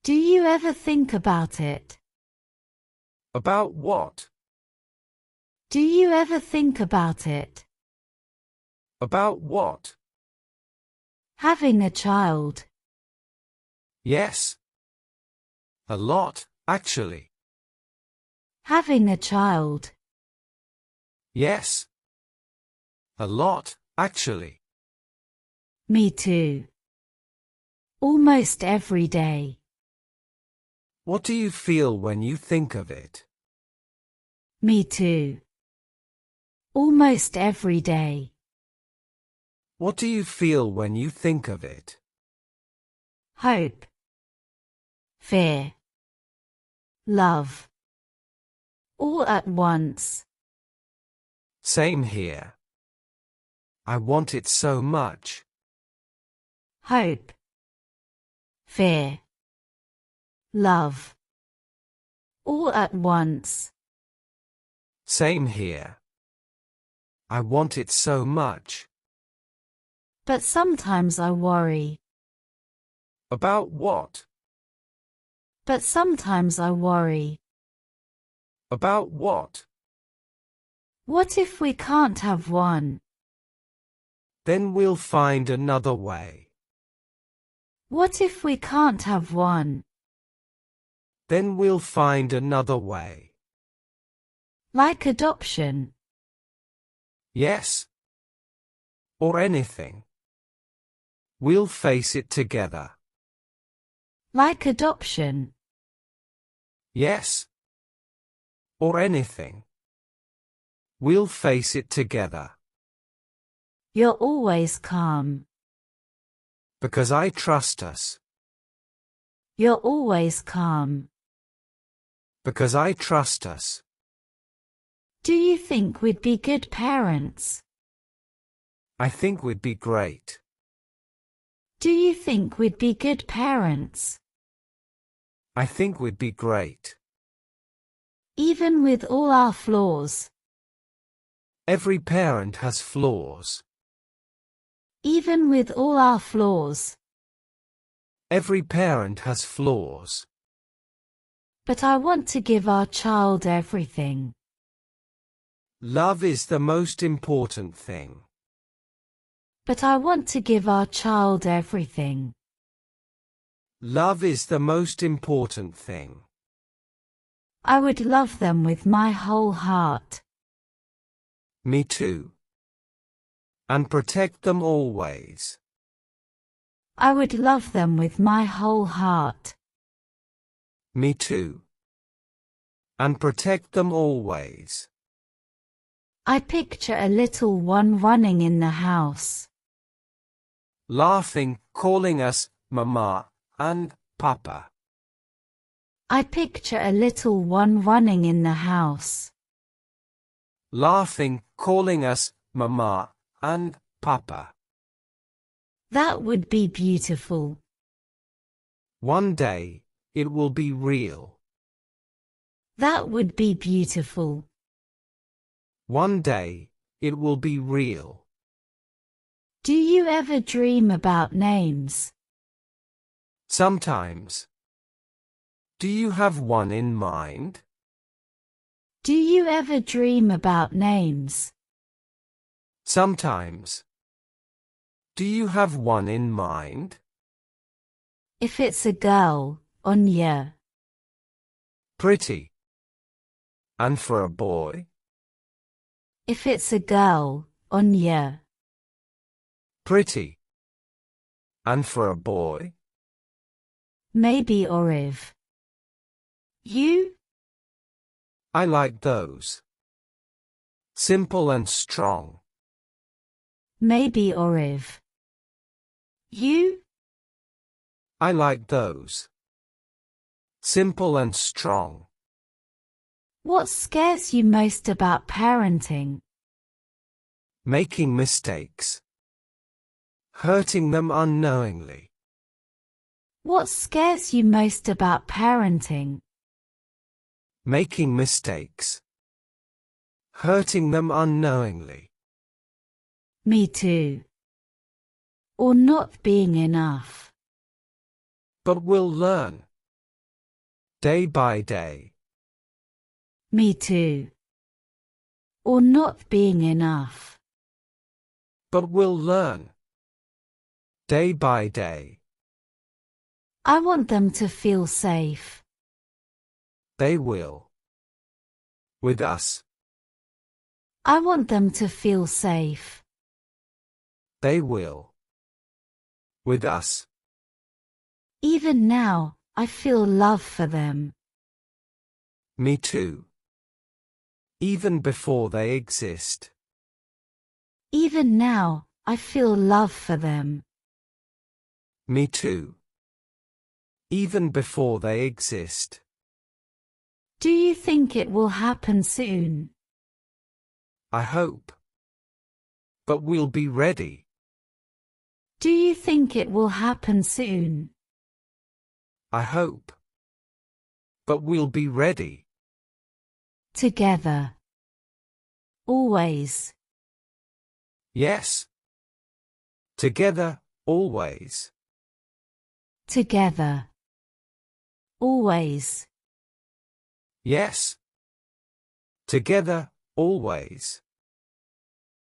Do you ever think about it? About what? Do you ever think about it? About what? Having a child. Yes. A lot, actually. Having a child. Yes. A lot, actually. Me too. Almost every day. What do you feel when you think of it? Me too. Almost every day. What do you feel when you think of it? Hope. Fear. Love. All at once. Same here. I want it so much. Hope. Fear. Love. All at once. Same here. I want it so much. But sometimes I worry. About what? But sometimes I worry. About what? What if we can't have one? Then we'll find another way. What if we can't have one? Then we'll find another way. Like adoption. Yes. Or anything. We'll face it together. Like adoption. Yes. Or anything. We'll face it together. You're always calm. Because I trust us. You're always calm. Because I trust us. Do you think we'd be good parents? I think we'd be great. Do you think we'd be good parents? I think we'd be great. Even with all our flaws. Every parent has flaws. Even with all our flaws. Every parent has flaws. But I want to give our child everything. Love is the most important thing. But I want to give our child everything. Love is the most important thing. I would love them with my whole heart. Me too. And protect them always. I would love them with my whole heart. Me too. And protect them always. I picture a little one running in the house. Laughing, calling us Mama and Papa. I picture a little one running in the house. Laughing, calling us Mama and Papa. That would be beautiful. One day, it will be real. That would be beautiful. One day, it will be real. Do you ever dream about names? Sometimes. Do you have one in mind? Do you ever dream about names? Sometimes. Do you have one in mind? If it's a girl, Anya. Pretty. And for a boy? If it's a girl, Anya. Pretty. And for a boy? Maybe Oriv. You? I like those. Simple and strong. Maybe Oriv. You? I like those. Simple and strong. What scares you most about parenting? Making mistakes. Hurting them unknowingly. What scares you most about parenting? Making mistakes. Hurting them unknowingly. Me too. Or not being enough. But we'll learn. Day by day. Me too. Or not being enough. But we'll learn. Day by day. I want them to feel safe. They will. With us. I want them to feel safe. They will. With us. Even now, I feel love for them. Me too. Even before they exist. Even now, I feel love for them. Me too. Even before they exist. Do you think it will happen soon? I hope. But we'll be ready. Do you think it will happen soon? I hope. But we'll be ready. Together. Always. Yes. Together, always. Together. Always. Yes. Together, always.